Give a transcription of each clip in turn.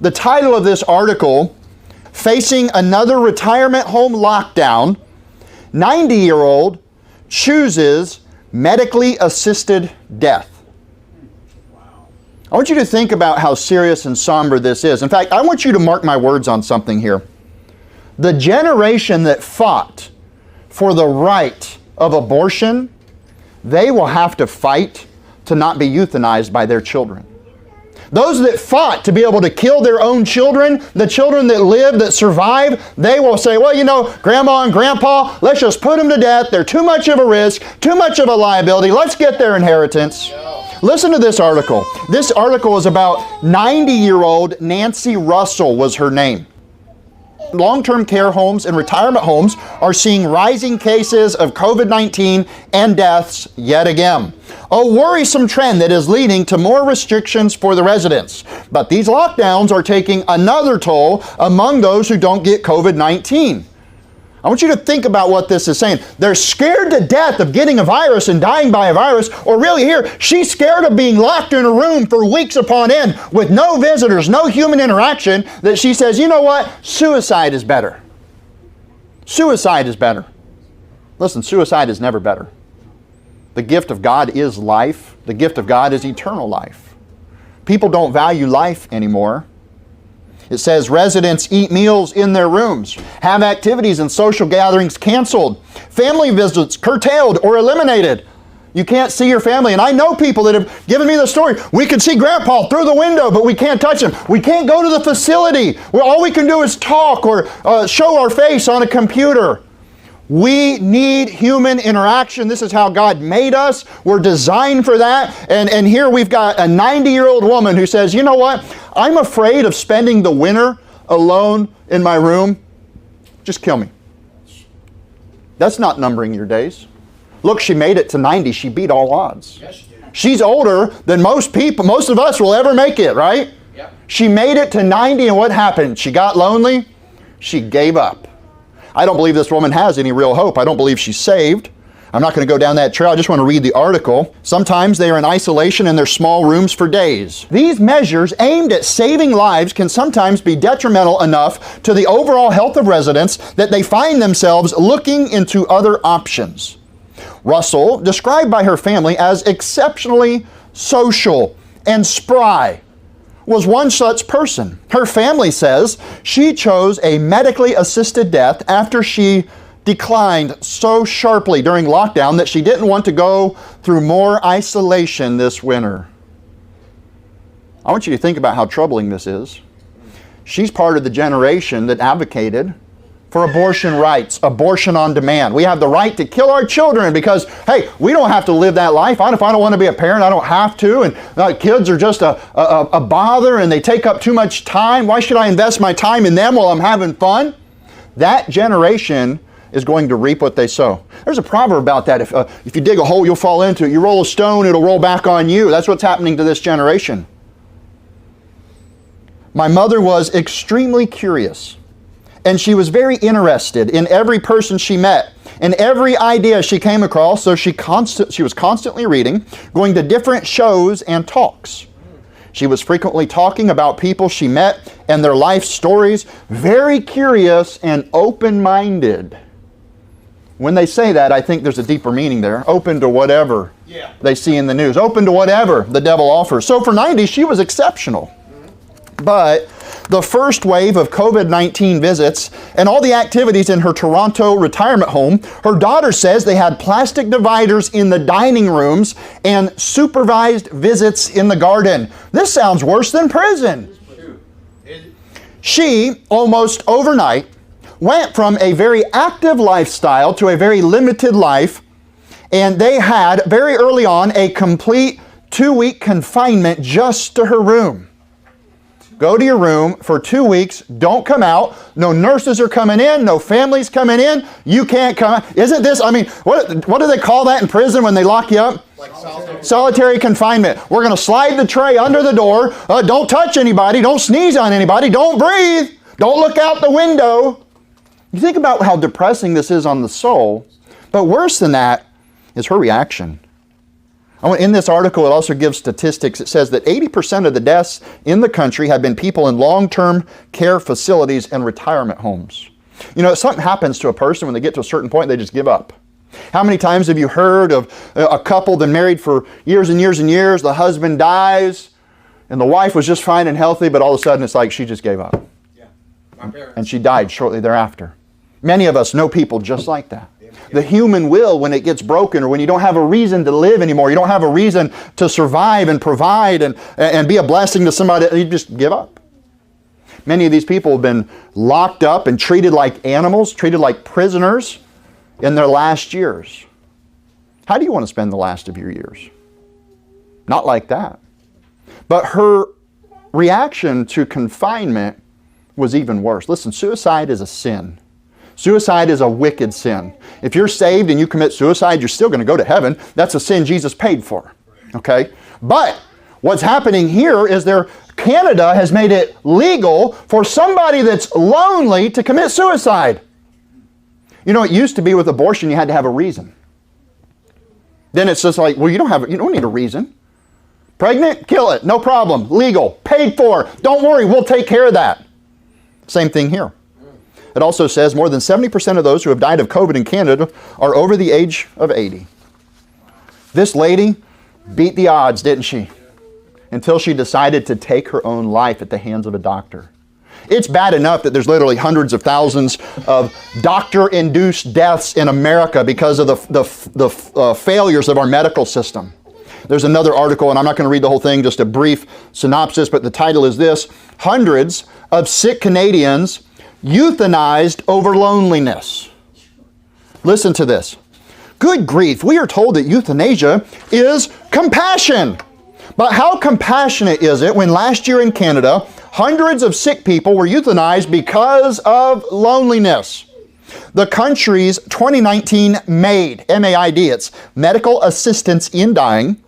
The title of this article, Facing Another Retirement Home Lockdown, 90-year-old chooses medically assisted death. I want you to think about how serious and somber this is. In fact, I want you to mark my words on something here. The generation that fought for the right of abortion, they will have to fight to not be euthanized by their children. Those that fought to be able to kill their own children, the children that live, that survive, they will say, well, you know, Grandma and Grandpa, let's just put them to death. They're too much of a risk, too much of a liability. Let's get their inheritance. Listen to this article. This article is about 90-year-old Nancy Russell was her name. Long-term care homes and retirement homes are seeing rising cases of COVID-19 and deaths yet again. A worrisome trend that is leading to more restrictions for the residents. But these lockdowns are taking another toll among those who don't get COVID-19. I want you to think about what this is saying. They're scared to death of getting a virus and dying by a virus, or really here, she's scared of being locked in a room for weeks upon end with no visitors, no human interaction, that she says, you know what? Suicide is better. Suicide is better. Listen, suicide is never better. The gift of God is life. The gift of God is eternal life. People don't value life anymore. It says residents eat meals in their rooms, have activities and social gatherings canceled, family visits curtailed or eliminated. You can't see your family. And I know people that have given me the story. We can see Grandpa through the window, but we can't touch him. We can't go to the facility where all we can do is talk or show our face on a computer. We need human interaction. This is how God made us. We're designed for that. And here we've got a 90-year-old woman who says, you know what? I'm afraid of spending the winter alone in my room. Just kill me. That's not numbering your days. Look, she made it to 90. She beat all odds. Yes, she did. She's older than most people, most of us will ever make it, right? Yep. She made it to 90, and what happened? She got lonely. She gave up. I don't believe this woman has any real hope. I don't believe she's saved. I'm not going to go down that trail. I just want to read the article. Sometimes they are in isolation in their small rooms for days. These measures aimed at saving lives can sometimes be detrimental enough to the overall health of residents that they find themselves looking into other options. Russell, described by her family as exceptionally social and spry, was one such person. Her family says she chose a medically assisted death after she declined so sharply during lockdown that she didn't want to go through more isolation this winter. I want you to think about how troubling this is. She's part of the generation that advocated for abortion rights, abortion on demand. We have the right to kill our children because, hey, we don't have to live that life. If I don't want to be a parent, I don't have to. And kids are just a bother and they take up too much time. Why should I invest my time in them while I'm having fun? That generation is going to reap what they sow. There's a proverb about that. If you dig a hole, you'll fall into it. You roll a stone, it'll roll back on you. That's what's happening to this generation. My mother was extremely curious. And she was very interested in every person she met and every idea she came across, so she was constantly reading, going to different shows and talks. She was frequently talking about people she met and their life stories, very curious and open-minded. When they say that, I think there's a deeper meaning there. Open to whatever they see in the news. Open to whatever the devil offers. So for 90, she was exceptional. But the first wave of COVID-19 visits and all the activities in her Toronto retirement home, her daughter says they had plastic dividers in the dining rooms and supervised visits in the garden. This sounds worse than prison. She, almost overnight, went from a very active lifestyle to a very limited life, and they had, very early on, a complete 2-week confinement just to her room. Go to your room for 2 weeks. Don't come out. No nurses are coming in. No families coming in. You can't come out. Isn't this, I mean, what do they call that in prison when they lock you up? Like solitary confinement. We're going to slide the tray under the door. Don't touch anybody. Don't sneeze on anybody. Don't breathe. Don't look out the window. You think about how depressing this is on the soul. But worse than that is her reaction. In this article, it also gives statistics. It says that 80% of the deaths in the country have been people in long-term care facilities and retirement homes. You know, if something happens to a person when they get to a certain point, they just give up. How many times have you heard of a couple that married for years and years and years, the husband dies, and the wife was just fine and healthy, but all of a sudden it's like she just gave up. Yeah, my parents. And she died shortly thereafter. Many of us know people just like that. The human will, when it gets broken, or when you don't have a reason to live anymore, you don't have a reason to survive and provide and be a blessing to somebody, you just give up. Many of these people have been locked up and treated like animals, treated like prisoners in their last years. How do you want to spend the last of your years? Not like that. But her reaction to confinement was even worse. Listen, suicide is a sin. Suicide is a wicked sin. If you're saved and you commit suicide, you're still going to go to heaven. That's a sin Jesus paid for. Okay? But what's happening here is Canada has made it legal for somebody that's lonely to commit suicide. You know, it used to be with abortion, you had to have a reason. Then it's just like, well, you don't need a reason. Pregnant? Kill it. No problem. Legal. Paid for. Don't worry, we'll take care of that. Same thing here. It also says more than 70% of those who have died of COVID in Canada are over the age of 80. This lady beat the odds, didn't she? Until she decided to take her own life at the hands of a doctor. It's bad enough that there's literally hundreds of thousands of doctor-induced deaths in America because of the failures of our medical system. There's another article, and I'm not going to read the whole thing, just a brief synopsis, but the title is this: Hundreds of sick Canadians euthanized over loneliness. Listen to this. Good grief, we are told that euthanasia is compassion. But how compassionate is it when last year in Canada, hundreds of sick people were euthanized because of loneliness? The country's 2019 MAID, M-A-I-D, it's Medical Assistance in Dying,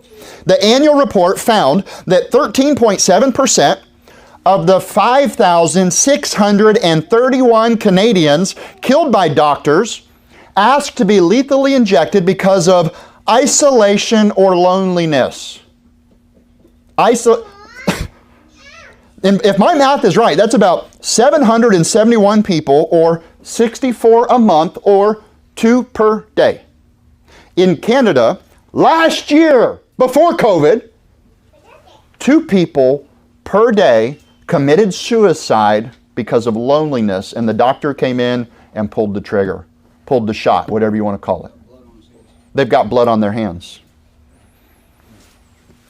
the annual report found that 13.7% of the 5,631 Canadians killed by doctors asked to be lethally injected because of isolation or loneliness. If my math is right, that's about 771 people, or 64 a month, or 2 per day. In Canada, last year, before COVID, 2 people per day committed suicide because of loneliness, and the doctor came in and pulled the trigger, pulled the shot, whatever you want to call it. They've got blood on their hands.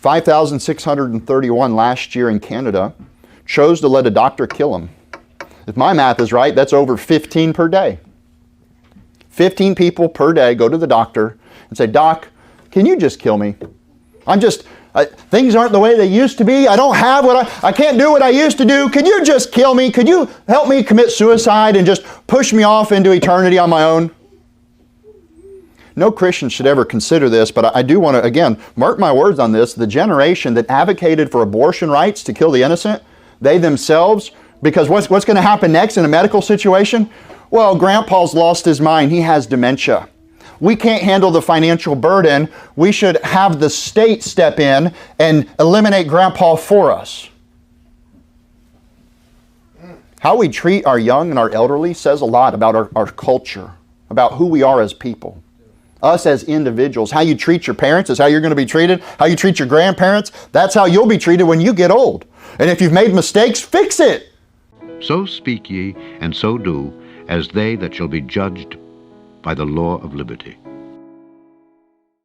5,631 last year in Canada chose to let a doctor kill them. If my math is right, that's over 15 per day. 15 people per day go to the doctor and say, "Doc, can you just kill me? Things aren't the way they used to be. I don't have I can't do what I used to do. Could you just kill me? Could you help me commit suicide and just push me off into eternity on my own?" No Christian should ever consider this, but I do want to, again, mark my words on this. The generation that advocated for abortion rights to kill the innocent, they themselves, because what's going to happen next in a medical situation? Well, Grandpa's lost his mind. He has dementia. We can't handle the financial burden. We should have the state step in and eliminate Grandpa for us. How we treat our young and our elderly says a lot about our culture, about who we are as people. Us as individuals. How you treat your parents is how you're going to be treated. How you treat your grandparents, that's how you'll be treated when you get old. And if you've made mistakes, fix it. So speak ye, and so do, as they that shall be judged by the law of liberty.